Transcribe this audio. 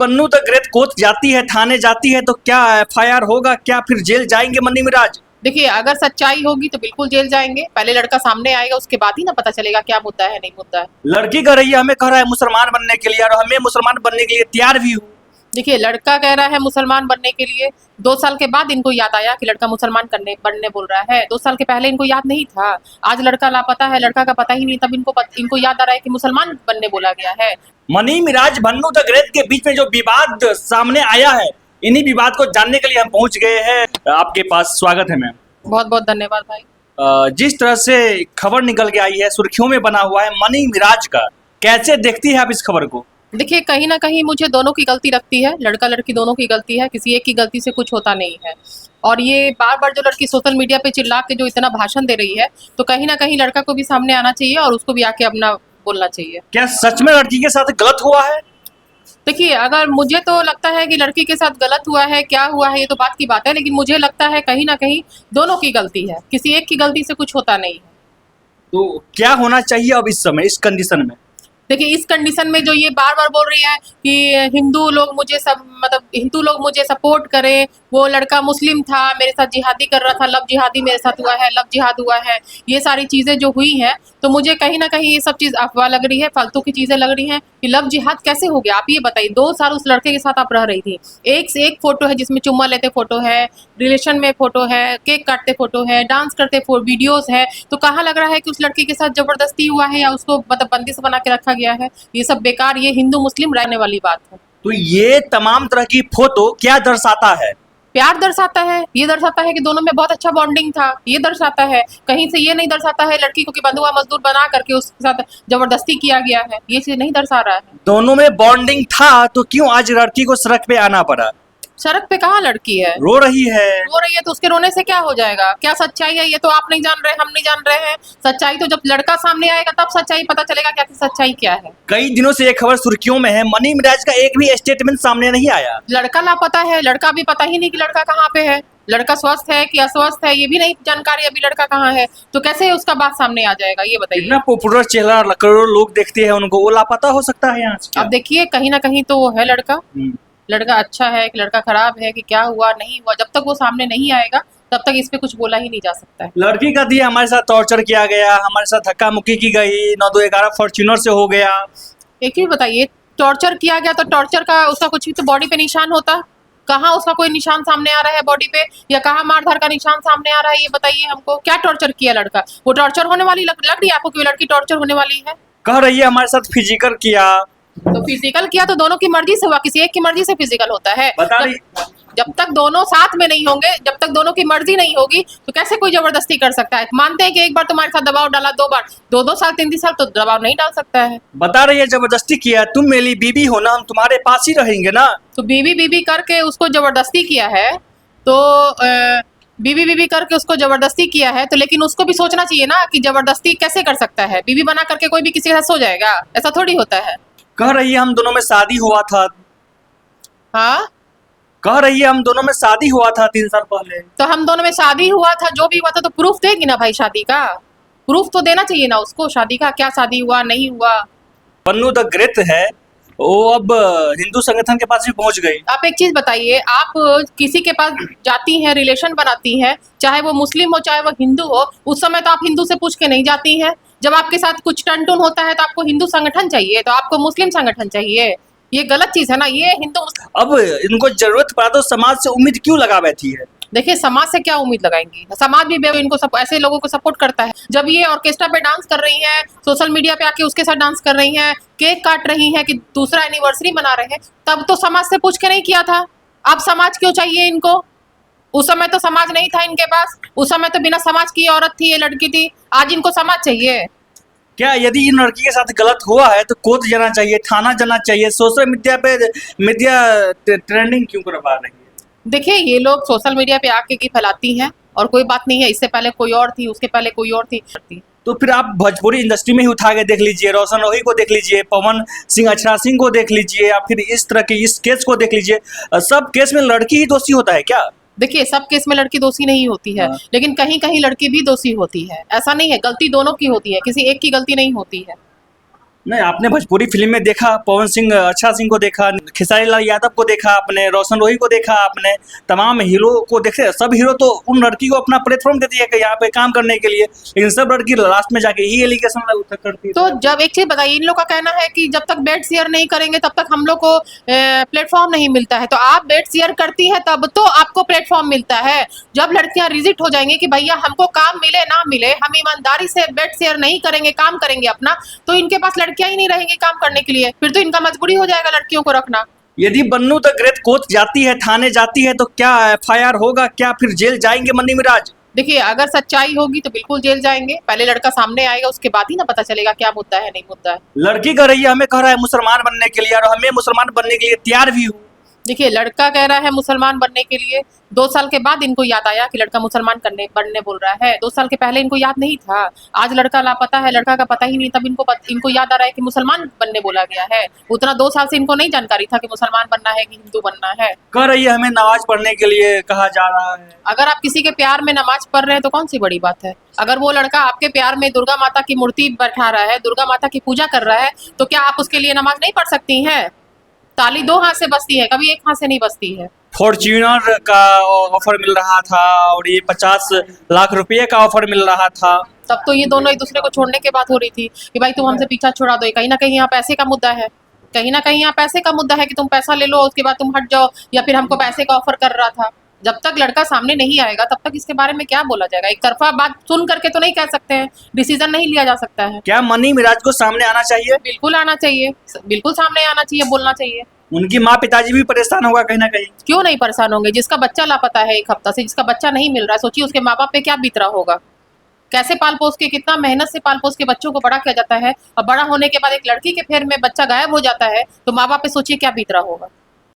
पन्नू तक great court जाती है, थाने जाती है तो क्या एफआईआर होगा, क्या फिर जेल जाएंगे मनी मिराज? देखिए, अगर सच्चाई होगी तो बिल्कुल जेल जाएंगे। पहले लड़का सामने आएगा, उसके बाद ही ना पता चलेगा क्या मुद्दा है नहीं मुद्दा है। लड़की कह रही है हमें कह रहा है मुसलमान बनने के लिए, और हमें मुसलमान बनने के लिए तैयार भी हूँ। देखिए, लड़का कह रहा है मुसलमान बनने के लिए। 2 साल के बाद इनको याद आया कि लड़का मुसलमान बनने बोल रहा है। 2 साल के पहले इनको याद नहीं था। आज लड़का लापता है, लड़का का पता ही नहीं, तब इनको याद आ रहा है कि मुसलमान बनने बोला गया है। मनी मिराज पन्नू द ग्रेट के बीच में जो विवाद सामने आया है, इन्हीं विवाद को जानने के लिए हम पहुंच गए हैं आपके पास। स्वागत है मैम। बहुत बहुत धन्यवाद भाई। जिस तरह से खबर निकल के आई है, सुर्खियों में बना हुआ है मनी मिराज का, कैसे देखती है आप इस खबर को? देखिए, कहीं ना कहीं मुझे दोनों की गलती लगती है। लड़का लड़की दोनों की गलती है, किसी एक की गलती से कुछ होता नहीं है। और ये बार बार जो लड़की सोशल मीडिया पे चिल्ला के जो इतना भाषण दे रही है, तो कहीं ना कहीं लड़का को भी सामने आना चाहिए और उसको भी आके अपना बोलना चाहिए। क्या सच में लड़की के साथ गलत हुआ है? देखिए, अगर मुझे तो लगता है कि लड़की के साथ गलत हुआ है, क्या हुआ है ये तो बात की बात है, लेकिन मुझे लगता है कहीं ना कहीं दोनों की गलती है, किसी एक की गलती से कुछ होता नहीं है। तो क्या होना चाहिए अब इस समय, इस कंडीशन में? देखिए, इस कंडीशन में जो ये बार बार बोल रही है कि हिंदू लोग मुझे हिंदू लोग मुझे सपोर्ट करें, वो लड़का मुस्लिम था, मेरे साथ जिहादी कर रहा था, लव जिहादी मेरे साथ हुआ है, लव जिहाद हुआ है, ये सारी चीज़ें जो हुई हैं, तो मुझे कहीं ना कहीं ये सब चीज़ अफवाह लग रही है, फालतू की चीज़ें लग रही हैं कि लव जिहाद कैसे हो गया। आप ये बताइए, 2 साल उस लड़के के साथ आप रह रही थी, एक से एक फोटो है जिसमें चुम्मा लेते फोटो है, रिलेशन में फोटो है, केक काटते फोटो है, डांस करते वीडियोस है, तो कहाँ लग रहा है कि उस लड़के के साथ जबरदस्ती हुआ है या उसको मतलब बंदिश बना के रखा गया है। ये सब बेकार, ये हिंदू मुस्लिम रहने वाली बात है। तो ये तमाम तरह की फोटो क्या दर्शाता है? प्यार दर्शाता है, ये दर्शाता है कि दोनों में बहुत अच्छा बॉन्डिंग था, ये दर्शाता है। कहीं से ये नहीं दर्शाता है लड़की को कि बंधुआ मजदूर बना करके उसके साथ जबरदस्ती किया गया है, ये चीज नहीं दर्शा रहा है। दोनों में बॉन्डिंग था तो क्यों आज लड़की को सड़क पे आना पड़ा? सड़क पे कहाँ लड़की है, रो रही है तो उसके रोने से क्या हो जाएगा? क्या सच्चाई है ये तो आप नहीं जान रहे, हम नहीं जान रहे हैं। सच्चाई तो जब लड़का सामने आएगा तब सच्चाई पता चलेगा क्या सच्चाई क्या है। कई दिनों से ये खबर सुर्खियों में है, मनी मिराज का एक भी स्टेटमेंट सामने नहीं आया। लड़का लापता है, लड़का भी पता ही नहीं कि लड़का कहाँ पे है, लड़का स्वस्थ है कि अस्वस्थ है ये भी नहीं जानकारी, अभी लड़का कहाँ है, तो कैसे उसका बात सामने आ जाएगा ये बताइए। इतना पॉपुलर चेहरा, करोड़ों लोग देखते हैं उनको, वो लापता हो सकता है यहाँ से? अब देखिए, कहीं ना कहीं तो वो है लड़का। लड़का अच्छा है कि लड़का खराब है कि क्या हुआ नहीं हुआ, जब तक वो सामने नहीं आएगा तब तक इस पे कुछ बोला ही नहीं जा सकता है। लड़की का दिया हमारे साथ टॉर्चर किया गया, हमारे साथ धक्का मुक्की की गई, 9-2-11 फॉर्च्यूनर से हो गया। एक ही बताइए, टॉर्चर किया गया तो टॉर्चर का उसका कुछ भी तो बॉडी पे निशान होता, कहाँ उसका कोई निशान सामने आ रहा है बॉडी पे, या कहाँ मारधार का निशान सामने आ रहा है, ये बताइए हमको। क्या टॉर्चर किया लड़का? वो टॉर्चर होने वाली लग रही है आपको कि लड़की टॉर्चर होने वाली है? कह रही है हमारे साथ फिजिकल किया। तो फिजिकल किया तो दोनों की मर्जी से हुआ, किसी एक की मर्जी से फिजिकल होता है? बता रही जब तक दोनों साथ में नहीं होंगे, जब तक दोनों की मर्जी नहीं होगी, तो कैसे कोई जबरदस्ती कर सकता है? मानते हैं कि एक बार तुम्हारे साथ दबाव डाला, 2 बार, 2-2 साल 3-3 साल तो दबाव नहीं डाल सकता है। बता रही है जबरदस्ती किया, तुम मेरी बीबी हो ना, हम तुम्हारे पास ही रहेंगे ना। तो बीबी बीबी करके उसको जबरदस्ती किया है, तो बीबी बीबी करके उसको जबरदस्ती किया है, तो लेकिन उसको भी सोचना चाहिए ना कि जबरदस्ती कैसे कर सकता है। बीबी बना करके कोई भी किसी के साथ सो जाएगा? ऐसा थोड़ी होता है। कह रही है हम दोनों में शादी हुआ था। हाँ, कह रही है हम दोनों में शादी हुआ था 3 साल पहले। तो हम दोनों में शादी हुआ था, जो भी हुआ था, तो प्रूफ देगी ना भाई शादी का, प्रूफ तो देना चाहिए ना उसको शादी का, क्या शादी हुआ नहीं हुआ। पन्नू द ग्रेट है, वो अब हिंदू संगठन के पास भी पहुंच गई। आप एक चीज बताइए, आप किसी के पास जाती हैं, रिलेशन बनाती हैं, चाहे वो मुस्लिम हो चाहे वो हिंदू हो, उस समय तो आप हिंदू से पूछ के नहीं जाती हैं। जब आपके साथ कुछ टन टुन होता है तो आपको हिंदू संगठन चाहिए, तो आपको मुस्लिम संगठन चाहिए, ये गलत चीज है ना। ये हिंदू अब इनको जरूरत पड़ा तो समाज से उम्मीद क्यों लगा बैठी है? देखिए, समाज से क्या उम्मीद लगाएंगी? समाज भी इनको सब ऐसे लोगों को सपोर्ट करता है। जब ये ऑर्केस्ट्रा पे डांस कर रही हैं, सोशल मीडिया पे आके उसके साथ डांस कर रही हैं, केक काट रही हैं कि दूसरा एनिवर्सरी मना रहे हैं, तब तो समाज से पूछ के नहीं किया था। अब समाज क्यों चाहिए इनको? उस समय तो समाज नहीं था इनके पास, उस समय तो बिना समाज की औरत थी, ये लड़की थी, आज इनको समाज चाहिए। क्या यदि इन लड़की के साथ गलत हुआ है तो कोर्ट जाना चाहिए, थाना जाना चाहिए? सोशल मीडिया पे ट्रेंडिंग क्यों करवा रही है? देखिए, ये लोग सोशल मीडिया पे आके की फैलाती हैं, और कोई बात नहीं है, इससे पहले कोई और थी, उसके पहले कोई और थी। तो फिर आप भोजपुरी इंडस्ट्री में ही उठा के देख लीजिए, रोशन रोही को देख लीजिए, पवन सिंह अक्षरा सिंह को देख लीजिए, या फिर इस तरह के इस केस को देख लीजिए। सब केस में लड़की ही दोषी होता है क्या? देखिए, सब केस में लड़की दोषी नहीं होती है, लेकिन कहीं कहीं लड़की भी दोषी होती है। ऐसा नहीं है, गलती दोनों की होती है, किसी एक की गलती नहीं होती है। नहीं, आपने भोजपुरी फिल्म में देखा पवन सिंह अच्छा सिंह को देखा, खेसारी लाल यादव को देखा आपने, रोशन रोही को देखा आपने, तमाम हीरो को देखे। सब हीरो तो उन लड़की को अपना प्लेटफॉर्म देती है कि यहाँ पे काम करने के लिए, लेकिन सब लड़की लास्ट में जाके ही एलिगेशन करती है। तो जब एक चीज बताइए, इन लोग का कहना है कि जब तक बेड शेयर नहीं करेंगे तब तक हम लोग को प्लेटफॉर्म नहीं मिलता है। तो आप बेड शेयर करती है तब तो आपको प्लेटफॉर्म मिलता है। जब लड़कियां रिजिट हो जाएंगी कि भैया हमको काम मिले ना मिले, हम ईमानदारी से बेड शेयर नहीं करेंगे, काम करेंगे अपना, तो इनके पास लड़कियां ही नहीं रहेंगी काम करने के लिए। फिर तो इनका मजबूरी हो जाएगा लड़कियों को रखना। यदि बन्नू द ग्रेट कोर्ट जाती है, थाने जाती है, तो क्या एफआईआर होगा? क्या फिर जेल जाएंगे मन्नी मिराज? देखिए, अगर सच्चाई होगी तो बिल्कुल जेल जाएंगे। पहले लड़का सामने आएगा, उसके बाद ही ना पता चलेगा क्या मुद्दा है नहीं मुद्दा है। लड़की कह रही है हमें कह रहा है मुसलमान बनने के लिए, और हमें मुसलमान बनने के लिए तैयार भी हूँ। देखिए, लड़का कह रहा है मुसलमान बनने के लिए, 2 साल के बाद इनको याद आया कि लड़का मुसलमान बनने बोल रहा है। 2 साल के पहले इनको याद नहीं था। आज लड़का लापता है, लड़का का पता ही नहीं, तब इनको याद आ रहा है कि मुसलमान बनने बोला गया है। उतना 2 साल से इनको नहीं जानकारी था कि मुसलमान बनना है कि हिंदू बनना है। कह रही है हमें नमाज पढ़ने के लिए कहा जा रहा है। अगर आप किसी के प्यार में नमाज पढ़ रहे हैं तो कौन सी बड़ी बात है। अगर वो लड़का आपके प्यार में दुर्गा माता की मूर्ति बैठा रहा है, दुर्गा माता की पूजा कर रहा है, तो क्या आप उसके लिए नमाज नहीं पढ़ सकती हैं? ताली 2 हाथ से बजती है, कभी 1 हाथ से नहीं बजती है। फॉर्च्यूनर का ऑफर मिल रहा था और ये 50 लाख रुपए का ऑफर मिल रहा था। तब तो ये दोनों एक दूसरे को छोड़ने की बात हो रही थी कि भाई तुम हमसे पीछा छुड़ा दो। कहीं ना कहीं यहाँ पैसे का मुद्दा है, कहीं ना कहीं यहाँ पैसे का मुद्दा है कि तुम पैसा ले लो उसके बाद तुम हट जाओ, या फिर हमको पैसे का ऑफर कर रहा था। जब तक लड़का सामने नहीं आएगा तब तक इसके बारे में क्या बोला जाएगा। एक तरफा बात सुन करके तो नहीं कह सकते हैं, डिसीजन नहीं लिया जा सकता है। क्या मनी मिराज को सामने आना चाहिए? बिल्कुल आना चाहिए, बिल्कुल सामने आना चाहिए, बोलना चाहिए। उनकी माँ पिताजी भी परेशान होगा कहीं ना कहीं। क्यों नहीं परेशान होंगे? जिसका बच्चा लापता है 1 हफ्ता से, जिसका बच्चा नहीं मिल रहा है, सोचिए उसके माँ बाप पे क्या बीत रहा होगा। कैसे पाल पोस के, कितना मेहनत से पाल पोस के बच्चों को बड़ा किया जाता है, और बड़ा होने के बाद एक लड़की के फेर में बच्चा गायब हो जाता है, तो माँ बाप पे सोचिए क्या बीत रहा होगा।